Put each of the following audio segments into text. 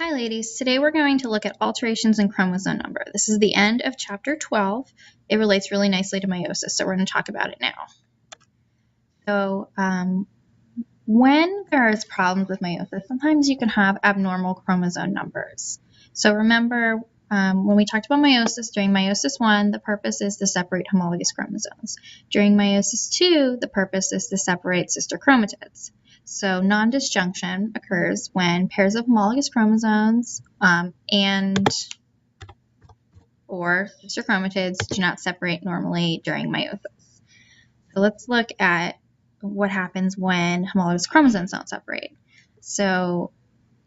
Hi ladies, today we're going to look at alterations in chromosome number. This is the end of chapter 12. It relates really nicely to meiosis, so we're going to talk about it now. So when there's problems with meiosis, sometimes you can have abnormal chromosome numbers. So remember when we talked about meiosis, during meiosis 1, the purpose is to separate homologous chromosomes. During meiosis 2, the purpose is to separate sister chromatids. So non-disjunction occurs when pairs of homologous chromosomes or sister chromatids do not separate normally during meiosis. So let's look at what happens when homologous chromosomes don't separate. So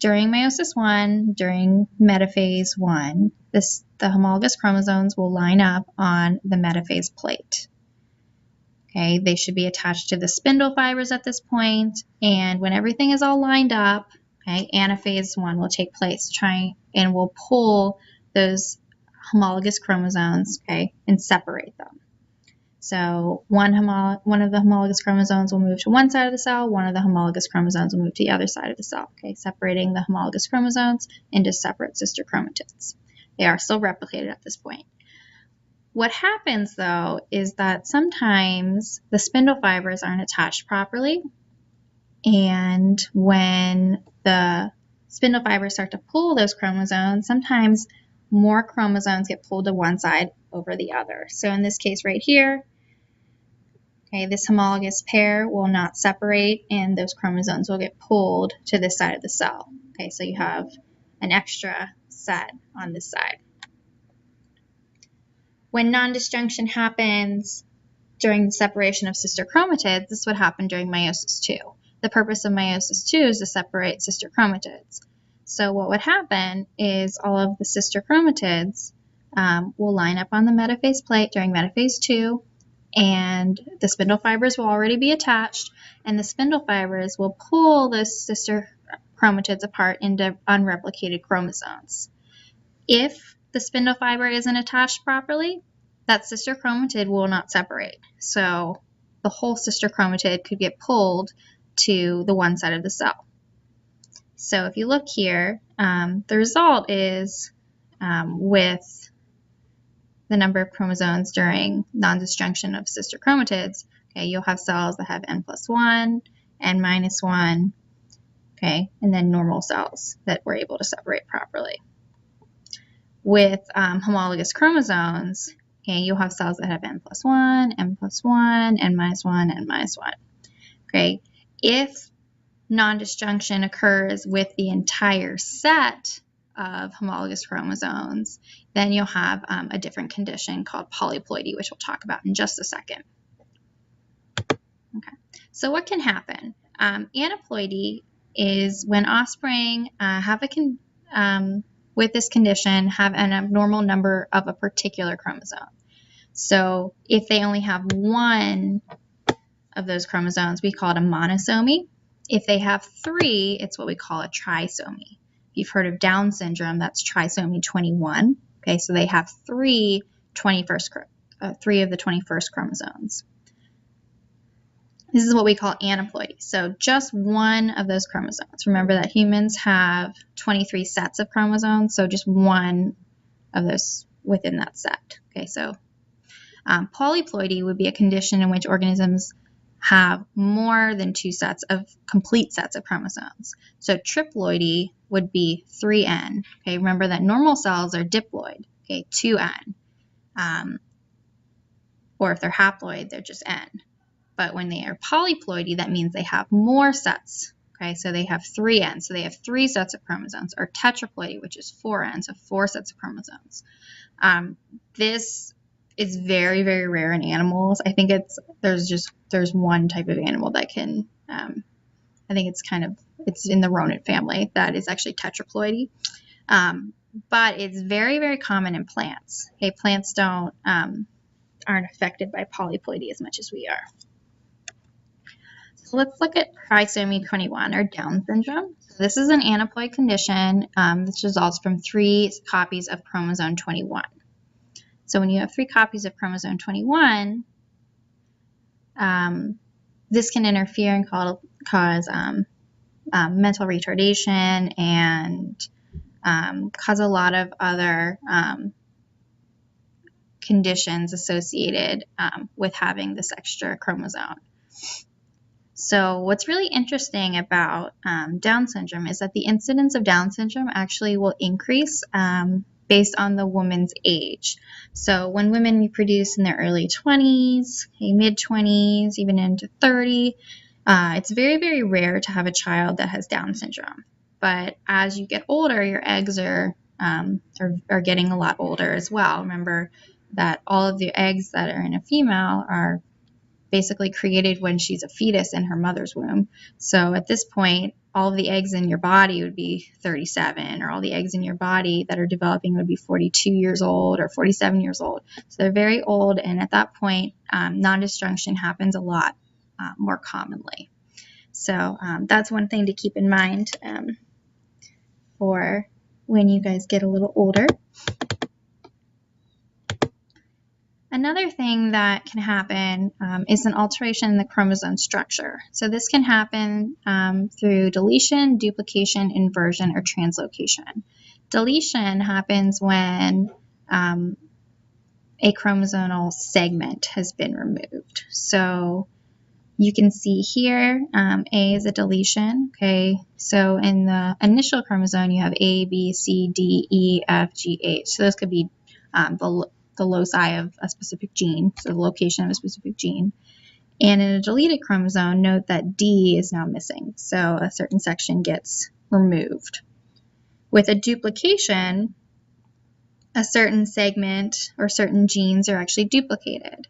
during meiosis 1, during metaphase 1, the homologous chromosomes will line up on the metaphase plate. Okay, they should be attached to the spindle fibers at this point, and when everything is all lined up, okay, anaphase 1 will take place, and we'll pull those homologous chromosomes, okay, and separate them. So one of the homologous chromosomes will move to one side of the cell, one of the homologous chromosomes will move to the other side of the cell, okay, separating the homologous chromosomes into separate sister chromatids. They are still replicated at this point. What happens, though, is that sometimes the spindle fibers aren't attached properly, and when the spindle fibers start to pull those chromosomes, sometimes more chromosomes get pulled to one side over the other. So in this case right here, okay, this homologous pair will not separate, and those chromosomes will get pulled to this side of the cell. Okay, so you have an extra set on this side. When non-disjunction happens during the separation of sister chromatids, this would happen during meiosis 2. The purpose of meiosis 2 is to separate sister chromatids. So what would happen is all of the sister chromatids will line up on the metaphase plate during metaphase 2, and the spindle fibers will already be attached, and the spindle fibers will pull those sister chromatids apart into unreplicated chromosomes. If the spindle fiber isn't attached properly, that sister chromatid will not separate. So the whole sister chromatid could get pulled to the one side of the cell. So if you look here, the result is with the number of chromosomes during non-disjunction of sister chromatids, okay, you'll have cells that have n+1, n-1, okay, and then normal cells that were able to separate properly. With homologous chromosomes, okay, you'll have cells that have n+1, n+1, n-1, n-1. Okay, if non-disjunction occurs with the entire set of homologous chromosomes, then you'll have a different condition called polyploidy, which we'll talk about in just a second. Okay, so what can happen? Aneuploidy is when offspring with this condition have an abnormal number of a particular chromosome. So if they only have one of those chromosomes, we call it a monosomy. If they have 3, it's what we call a trisomy. If you've heard of Down syndrome, that's trisomy 21. Okay, so they have 3 of the 21st chromosomes. This is what we call aneuploidy. So just one of those chromosomes. Remember that humans have 23 sets of chromosomes, so just one of those within that set. Okay, so polyploidy would be a condition in which organisms have more than 2 complete sets of chromosomes. So triploidy would be 3n. Okay, remember that normal cells are diploid. Okay, 2n. Or if they're haploid, they're just n. But when they are polyploidy, that means they have more sets. Okay, so they have 3n, so they have 3 sets of chromosomes. Or tetraploidy, which is 4n, so 4 sets of chromosomes. This is very, very rare in animals. I think there's one type of animal that can, I think it's in the rodent family that is actually tetraploidy. But it's very, very common in plants. Okay, plants aren't affected by polyploidy as much as we are. So let's look at trisomy 21, or Down syndrome. So this is an aneuploid condition. This results from 3 copies of chromosome 21. So when you have 3 copies of chromosome 21, this can interfere and cause mental retardation and cause a lot of other conditions associated with having this extra chromosome. So what's really interesting about Down syndrome is that the incidence of Down syndrome actually will increase based on the woman's age. So when women reproduce in their early 20s, mid-20s, even into 30, it's very, very rare to have a child that has Down syndrome. But as you get older, your eggs are getting a lot older as well. Remember that all of the eggs that are in a female are basically created when she's a fetus in her mother's womb. So at this point, all of the eggs in your body would be 37, or all the eggs in your body that are developing would be 42 years old or 47 years old. So they're very old, and at that point, non-disjunction happens a lot more commonly. So that's one thing to keep in mind for when you guys get a little older. Another thing that can happen is an alteration in the chromosome structure. So this can happen through deletion, duplication, inversion, or translocation. Deletion happens when a chromosomal segment has been removed. So you can see here, A is a deletion, okay? So in the initial chromosome, you have A, B, C, D, E, F, G, H. So those could be the loci of a specific gene, so the location of a specific gene. And in a deleted chromosome, note that D is now missing, so a certain section gets removed. With a duplication, a certain segment or certain genes are actually duplicated.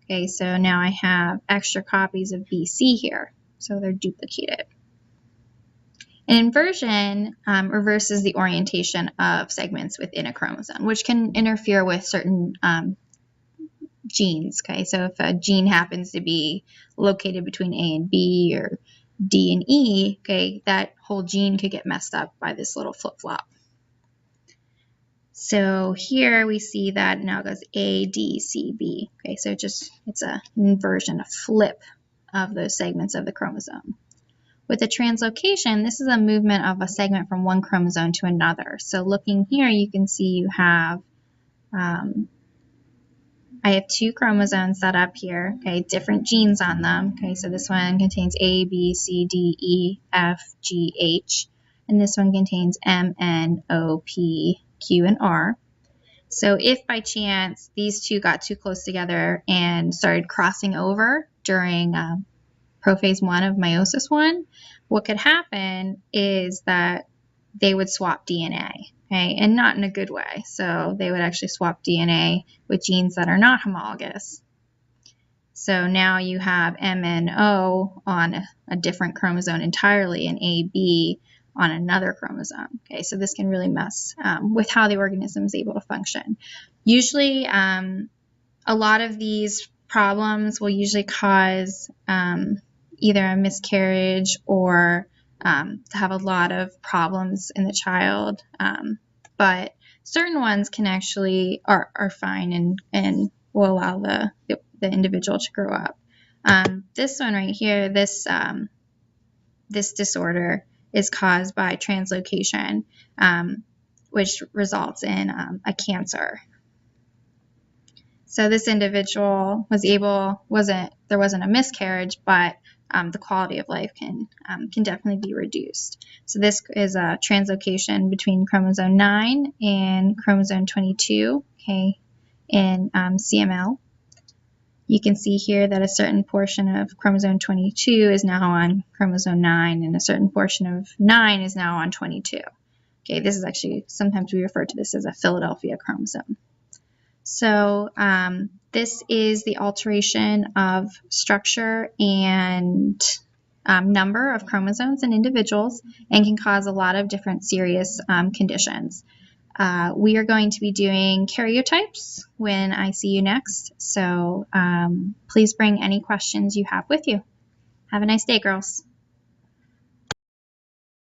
Okay, so now I have extra copies of BC here, so they're duplicated. An inversion reverses the orientation of segments within a chromosome, which can interfere with certain genes. Okay, so if a gene happens to be located between A and B or D and E, okay, that whole gene could get messed up by this little flip-flop. So here we see that it now goes A, D, C, B. Okay, so it's an inversion, a flip of those segments of the chromosome. With a translocation, this is a movement of a segment from one chromosome to another. So looking here, you can see you have, I have two chromosomes set up here, okay, different genes on them. Okay, so this one contains A, B, C, D, E, F, G, H, and this one contains M, N, O, P, Q, and R. So if by chance these two got too close together and started crossing over during prophase 1 of meiosis 1, what could happen is that they would swap DNA, okay, and not in a good way. So they would actually swap DNA with genes that are not homologous. So now you have MNO on a different chromosome entirely and AB on another chromosome. Okay, so this can really mess with how the organism is able to function. Usually, a lot of these problems will usually cause either a miscarriage or to have a lot of problems in the child, but certain ones can actually are fine and will allow the individual to grow up. This one right here, this disorder is caused by translocation, which results in a cancer. So this individual there wasn't a miscarriage, but the quality of life can definitely be reduced. So this is a translocation between chromosome 9 and chromosome 22, okay, in CML. You can see here that a certain portion of chromosome 22 is now on chromosome 9, and a certain portion of 9 is now on 22. Okay, this is actually, sometimes we refer to this as a Philadelphia chromosome. So this is the alteration of structure and number of chromosomes in individuals and can cause a lot of different serious conditions. We are going to be doing karyotypes when I see you next, so please bring any questions you have with you. Have a nice day, girls.